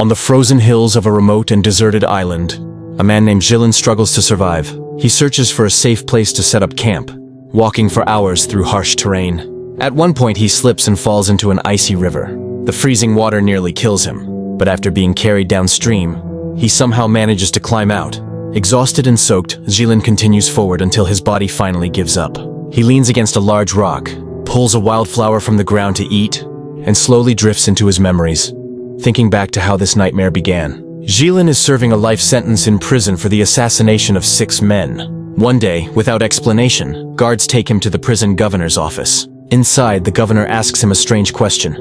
On the frozen hills of a remote and deserted island, a man named Exiled struggles to survive. He searches for a safe place to set up camp, walking for hours through harsh terrain. At one point, he slips and falls into an icy river. The freezing water nearly kills him, but after being carried downstream, he somehow manages to climb out. Exhausted and soaked, Exiled continues forward until his body finally gives up. He leans against a large rock, pulls a wildflower from the ground to eat, and slowly drifts into his memories, thinking back to how this nightmare began. Exiled is serving a life sentence in prison for the assassination of 6 men. One day, without explanation, guards take him to the prison governor's office. Inside, the governor asks him a strange question.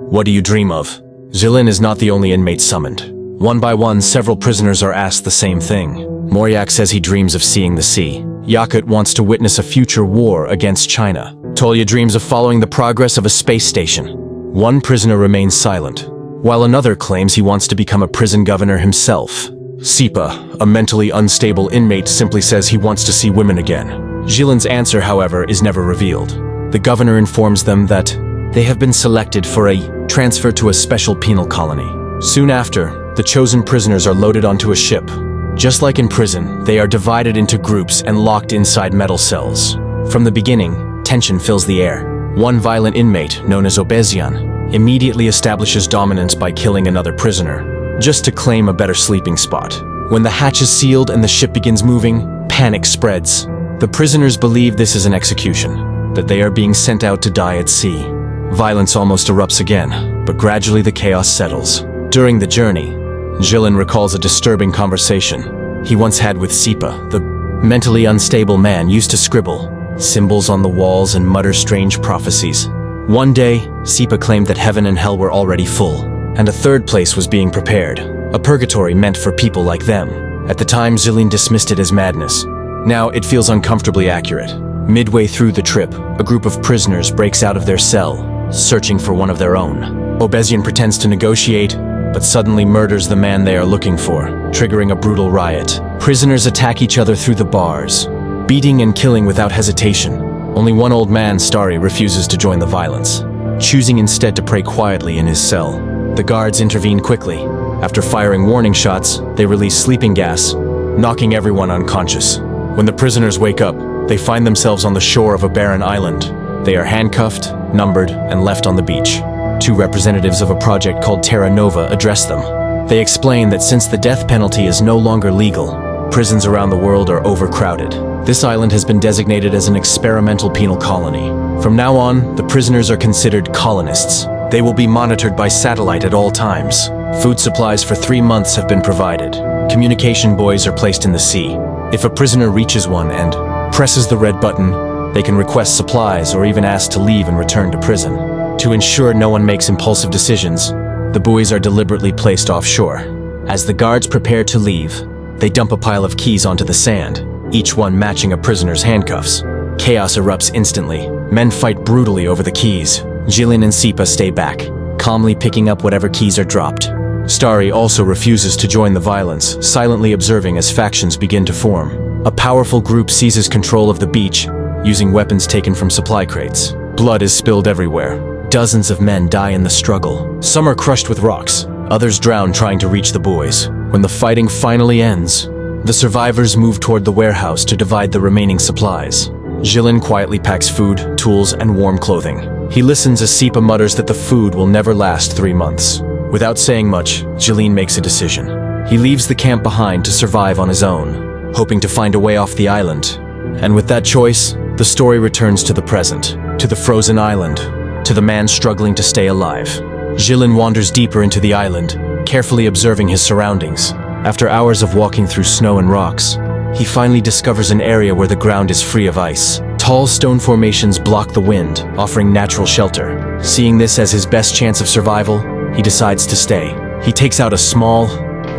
"What do you dream of?" Exiled is not the only inmate summoned. One by one, several prisoners are asked the same thing. Moryak says he dreams of seeing the sea. Yakut wants to witness a future war against China. Tolya dreams of following the progress of a space station. One prisoner remains silent, while another claims he wants to become a prison governor himself. Sipa, a mentally unstable inmate, simply says he wants to see women again. Exil's answer, however, is never revealed. The governor informs them that they have been selected for a transfer to a special penal colony. Soon after, the chosen prisoners are loaded onto a ship. Just like in prison, they are divided into groups and locked inside metal cells. From the beginning, tension fills the air. One violent inmate, known as Obezian, immediately establishes dominance by killing another prisoner, just to claim a better sleeping spot. When the hatch is sealed and the ship begins moving, panic spreads. The prisoners believe this is an execution, that they are being sent out to die at sea. Violence almost erupts again, but gradually the chaos settles. During the journey, Exiled recalls a disturbing conversation he once had with Sipa. The mentally unstable man used to scribble symbols on the walls and mutter strange prophecies. One day, Sipa claimed that heaven and hell were already full, and a third place was being prepared, a purgatory meant for people like them. At the time, Exiled dismissed it as madness. Now it feels uncomfortably accurate. Midway through the trip, a group of prisoners breaks out of their cell, searching for one of their own. Obezian pretends to negotiate, but suddenly murders the man they are looking for, triggering a brutal riot. Prisoners attack each other through the bars, beating and killing without hesitation. Only one old man, Starry, refuses to join the violence, choosing instead to pray quietly in his cell. The guards intervene quickly. After firing warning shots, they release sleeping gas, knocking everyone unconscious. When the prisoners wake up, they find themselves on the shore of a barren island. They are handcuffed, numbered, and left on the beach. 2 representatives of a project called Terra Nova address them. They explain that since the death penalty is no longer legal, prisons around the world are overcrowded. This island has been designated as an experimental penal colony. From now on, the prisoners are considered colonists. They will be monitored by satellite at all times. Food supplies for 3 months have been provided. Communication buoys are placed in the sea. If a prisoner reaches one and presses the red button, they can request supplies or even ask to leave and return to prison. To ensure no one makes impulsive decisions, the buoys are deliberately placed offshore. As the guards prepare to leave, they dump a pile of keys onto the sand, each one matching a prisoner's handcuffs. Chaos erupts instantly. Men fight brutally over the keys. Exiled and Sipa stay back, calmly picking up whatever keys are dropped. Starry also refuses to join the violence, silently observing as factions begin to form. A powerful group seizes control of the beach, using weapons taken from supply crates. Blood is spilled everywhere. Dozens of men die in the struggle. Some are crushed with rocks, others drown trying to reach the buoys. When the fighting finally ends, the survivors move toward the warehouse to divide the remaining supplies. Exiled quietly packs food, tools, and warm clothing. He listens as Sipa mutters that the food will never last 3 months. Without saying much, Exiled makes a decision. He leaves the camp behind to survive on his own, hoping to find a way off the island. And with that choice, the story returns to the present, to the frozen island, to the man struggling to stay alive. Exiled wanders deeper into the island, carefully observing his surroundings. After hours of walking through snow and rocks, he finally discovers an area where the ground is free of ice. Tall stone formations block the wind, offering natural shelter. Seeing this as his best chance of survival, he decides to stay. He takes out a small,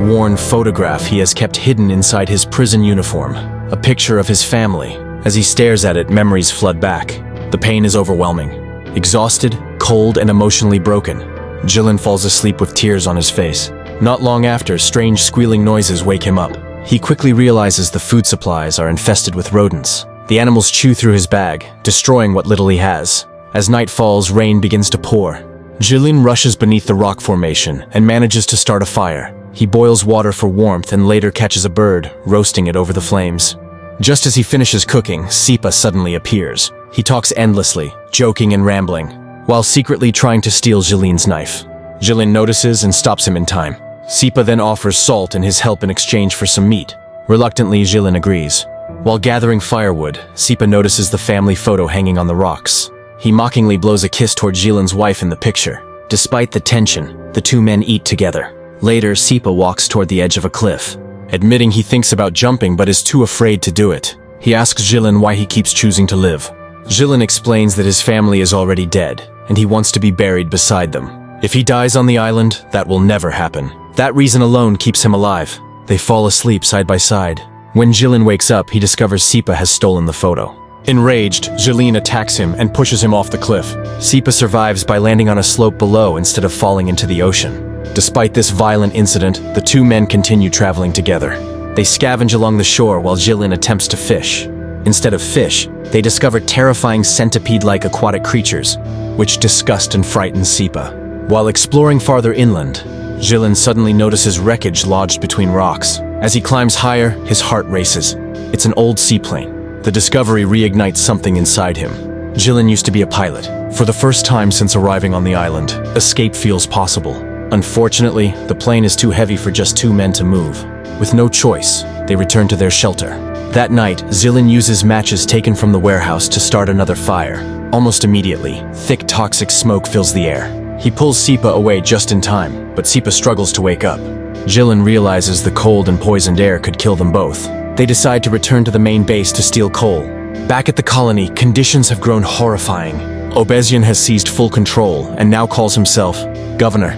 worn photograph he has kept hidden inside his prison uniform, a picture of his family. As he stares at it, memories flood back. The pain is overwhelming. Exhausted, cold, and emotionally broken, Exiled falls asleep with tears on his face. Not long after, strange squealing noises wake him up. He quickly realizes the food supplies are infested with rodents. The animals chew through his bag, destroying what little he has. As night falls, rain begins to pour. Jilin rushes beneath the rock formation and manages to start a fire. He boils water for warmth and later catches a bird, roasting it over the flames. Just as he finishes cooking, Sipa suddenly appears. He talks endlessly, joking and rambling, while secretly trying to steal Jilin's knife. Jilin notices and stops him in time. Sipa then offers salt and his help in exchange for some meat. Reluctantly, Jilin agrees. While gathering firewood, Sipa notices the family photo hanging on the rocks. He mockingly blows a kiss toward Jilin's wife in the picture. Despite the tension, the two men eat together. Later, Sipa walks toward the edge of a cliff, admitting he thinks about jumping but is too afraid to do it. He asks Jilin why he keeps choosing to live. Jilin explains that his family is already dead, and he wants to be buried beside them. If he dies on the island, that will never happen. That reason alone keeps him alive. They fall asleep side by side. When Jilin wakes up, he discovers Sipa has stolen the photo. Enraged, Jilin attacks him and pushes him off the cliff. Sipa survives by landing on a slope below instead of falling into the ocean. Despite this violent incident, the two men continue traveling together. They scavenge along the shore while Jilin attempts to fish. Instead of fish, they discover terrifying centipede-like aquatic creatures, which disgust and frighten Sipa. While exploring farther inland, Jilin suddenly notices wreckage lodged between rocks. As he climbs higher, his heart races. It's an old seaplane. The discovery reignites something inside him. Jilin used to be a pilot. For the first time since arriving on the island, escape feels possible. Unfortunately, the plane is too heavy for just two men to move. With no choice, they return to their shelter. That night, Jilin uses matches taken from the warehouse to start another fire. Almost immediately, thick toxic smoke fills the air. He pulls Sipa away just in time, but Sipa struggles to wake up. Jilin realizes the cold and poisoned air could kill them both. They decide to return to the main base to steal coal. Back at the colony, conditions have grown horrifying. Obezian has seized full control and now calls himself Governor.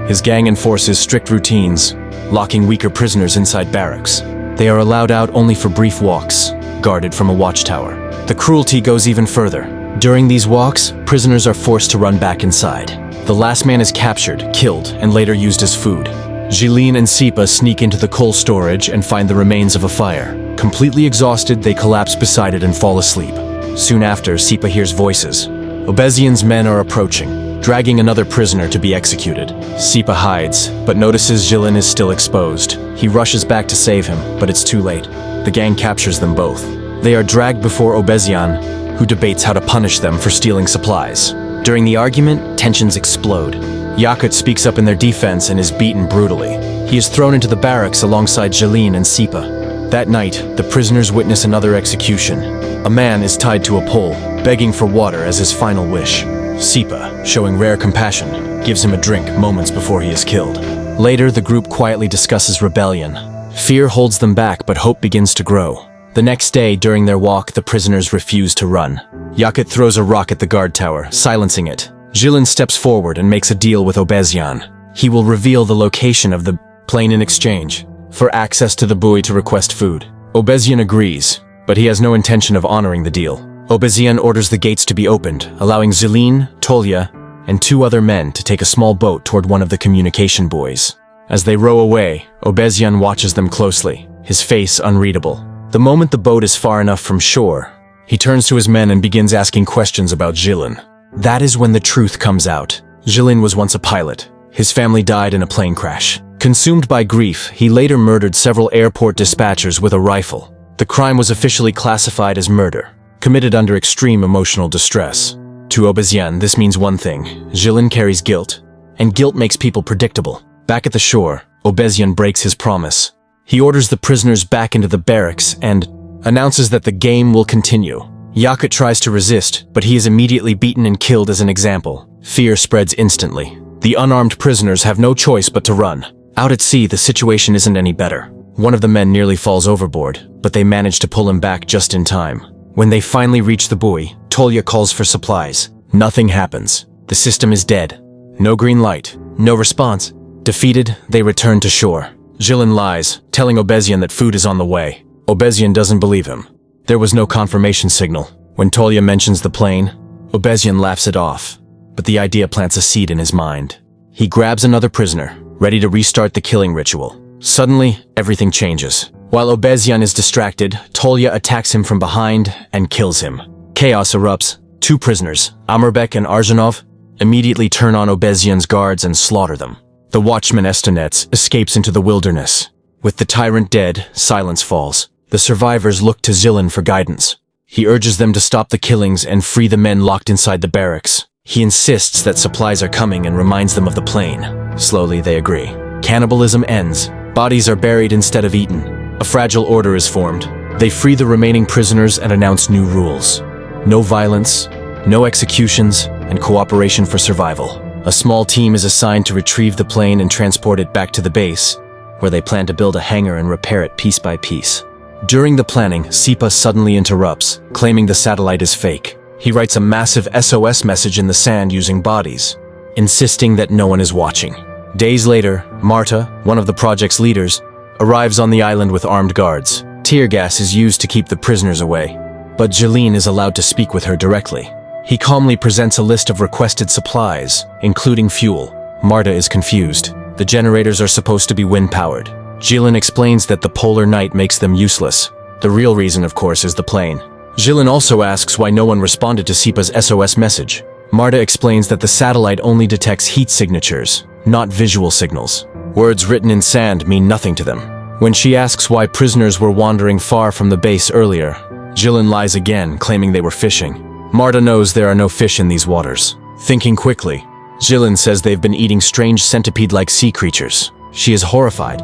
His gang enforces strict routines, locking weaker prisoners inside barracks. They are allowed out only for brief walks, guarded from a watchtower. The cruelty goes even further. During these walks, prisoners are forced to run back inside. The last man is captured, killed, and later used as food. Jilin and Sipa sneak into the coal storage and find the remains of a fire. Completely exhausted, they collapse beside it and fall asleep. Soon after, Sipa hears voices. Obezian's men are approaching, dragging another prisoner to be executed. Sipa hides, but notices Jilin is still exposed. He rushes back to save him, but it's too late. The gang captures them both. They are dragged before Obezian, who debates how to punish them for stealing supplies. During the argument, tensions explode. Yakut speaks up in their defense and is beaten brutally. He is thrown into the barracks alongside Jilin and Sipa. That night, the prisoners witness another execution. A man is tied to a pole, begging for water as his final wish. Sipa, showing rare compassion, gives him a drink moments before he is killed. Later, the group quietly discusses rebellion. Fear holds them back, but hope begins to grow. The next day, during their walk, the prisoners refuse to run. Yakut throws a rock at the guard tower, silencing it. Jilin steps forward and makes a deal with Obezian. He will reveal the location of the plane in exchange for access to the buoy to request food. Obezian agrees, but he has no intention of honoring the deal. Obezian orders the gates to be opened, allowing Jilin, Tolya, and two other men to take a small boat toward one of the communication buoys. As they row away, Obezian watches them closely, his face unreadable. The moment the boat is far enough from shore, he turns to his men and begins asking questions about Jilin. That is when the truth comes out. Jilin was once a pilot. His family died in a plane crash. Consumed by grief, he later murdered several airport dispatchers with a rifle. The crime was officially classified as murder, committed under extreme emotional distress. To Obezian, this means one thing: Jilin carries guilt, and guilt makes people predictable. Back at the shore, Obezian breaks his promise. He orders the prisoners back into the barracks and announces that the game will continue. Yakut tries to resist, but he is immediately beaten and killed as an example. Fear spreads instantly. The unarmed prisoners have no choice but to run. Out at sea, the situation isn't any better. One of the men nearly falls overboard, but they manage to pull him back just in time. When they finally reach the buoy, Tolya calls for supplies. Nothing happens. The system is dead. No green light. No response. Defeated, they return to shore. Jilin lies, telling Obezian that food is on the way. Obezian doesn't believe him. There was no confirmation signal. When Tolya mentions the plane, Obezian laughs it off, but the idea plants a seed in his mind. He grabs another prisoner, ready to restart the killing ritual. Suddenly, everything changes. While Obezian is distracted, Tolya attacks him from behind and kills him. Chaos erupts. Two prisoners, Amurbek and Arzhanov, immediately turn on Obezian's guards and slaughter them. The watchman Estonets escapes into the wilderness. With the tyrant dead, silence falls. The survivors look to Zilin for guidance. He urges them to stop the killings and free the men locked inside the barracks. He insists that supplies are coming and reminds them of the plane. Slowly, they agree. Cannibalism ends. Bodies are buried instead of eaten. A fragile order is formed. They free the remaining prisoners and announce new rules. No violence, no executions, and cooperation for survival. A small team is assigned to retrieve the plane and transport it back to the base, where they plan to build a hangar and repair it piece by piece. During the planning, Sipa suddenly interrupts, claiming the satellite is fake. He writes a massive SOS message in the sand using bodies, insisting that no one is watching. Days later, Marta, one of the project's leaders, arrives on the island with armed guards. Tear gas is used to keep the prisoners away, but Jeline is allowed to speak with her directly. He calmly presents a list of requested supplies, including fuel. Marta is confused. The generators are supposed to be wind-powered. Jeline explains that the polar night makes them useless. The real reason, of course, is the plane. Jeline also asks why no one responded to Sipa's SOS message. Marta explains that the satellite only detects heat signatures, not visual signals. Words written in sand mean nothing to them. When she asks why prisoners were wandering far from the base earlier, Jeline lies again, claiming they were fishing. Marta knows there are no fish in these waters. Thinking quickly, Jeline says they've been eating strange centipede-like sea creatures. She is horrified,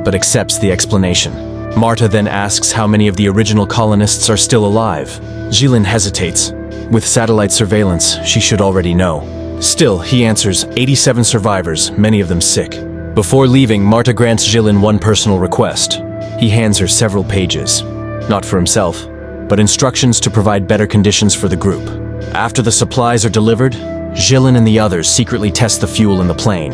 but accepts the explanation. Marta then asks how many of the original colonists are still alive. Jeline hesitates. With satellite surveillance, she should already know. Still, he answers 87 survivors, many of them sick. Before leaving, Marta grants Jeline one personal request. He hands her several pages. Not for himself, but instructions to provide better conditions for the group. After the supplies are delivered, Jeline and the others secretly test the fuel in the plane.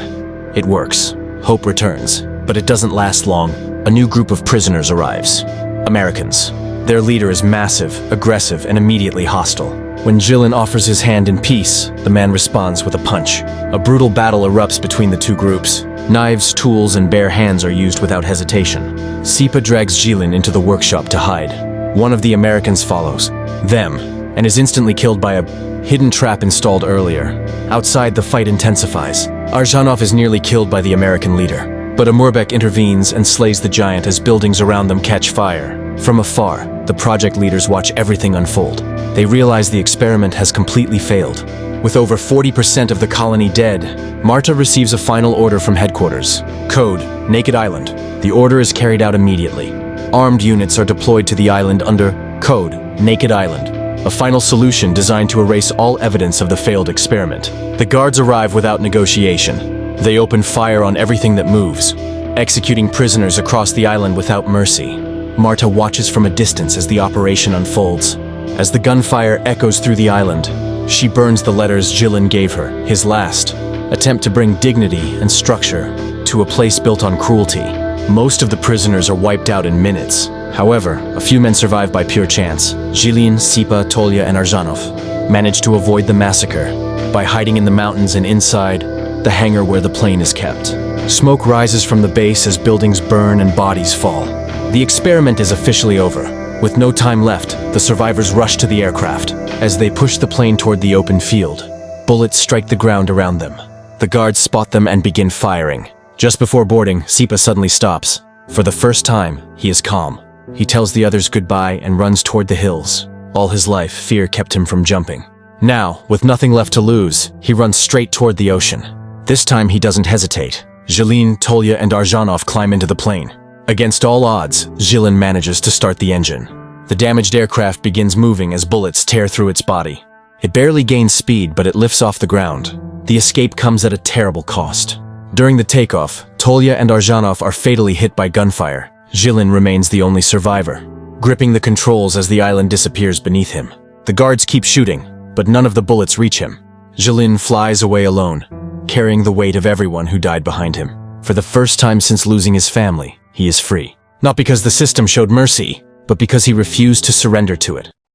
It works. Hope returns. But it doesn't last long. A new group of prisoners arrives. Americans. Their leader is massive, aggressive, and immediately hostile. When Jeline offers his hand in peace, the man responds with a punch. A brutal battle erupts between the two groups. Knives, tools, and bare hands are used without hesitation. Sipa drags Jeline into the workshop to hide. One of the Americans follows them and is instantly killed by a hidden trap installed earlier. Outside, the fight intensifies. Arzhanov is nearly killed by the American leader, but Amurbek intervenes and slays the giant as buildings around them catch fire. From afar, the project leaders watch everything unfold. They realize the experiment has completely failed. With over 40% of the colony dead, Marta receives a final order from headquarters. Code, Naked Island. The order is carried out immediately. Armed units are deployed to the island under Code, Naked Island, a final solution designed to erase all evidence of the failed experiment. The guards arrive without negotiation. They open fire on everything that moves, executing prisoners across the island without mercy. Marta watches from a distance as the operation unfolds. As the gunfire echoes through the island, she burns the letters Jeline gave her, his last attempt to bring dignity and structure to a place built on cruelty. Most of the prisoners are wiped out in minutes. However, a few men survive by pure chance. Jeline, Sipa, Tolya, and Arzhanov manage to avoid the massacre by hiding in the mountains and inside the hangar where the plane is kept. Smoke rises from the base as buildings burn and bodies fall. The experiment is officially over. With no time left, the survivors rush to the aircraft. As they push the plane toward the open field, bullets strike the ground around them. The guards spot them and begin firing. Just before boarding, Sipa suddenly stops. For the first time, he is calm. He tells the others goodbye and runs toward the hills. All his life, fear kept him from jumping. Now, with nothing left to lose, he runs straight toward the ocean. This time he doesn't hesitate. Jeline, Tolya, and Arzhanov climb into the plane. Against all odds, Jeline manages to start the engine. The damaged aircraft begins moving as bullets tear through its body. It barely gains speed, but it lifts off the ground. The escape comes at a terrible cost. During the takeoff, Tolya and Arzhanov are fatally hit by gunfire. Jeline remains the only survivor, gripping the controls as the island disappears beneath him. The guards keep shooting, but none of the bullets reach him. Jeline flies away alone, carrying the weight of everyone who died behind him. For the first time since losing his family, he is free. Not because the system showed mercy, but because he refused to surrender to it.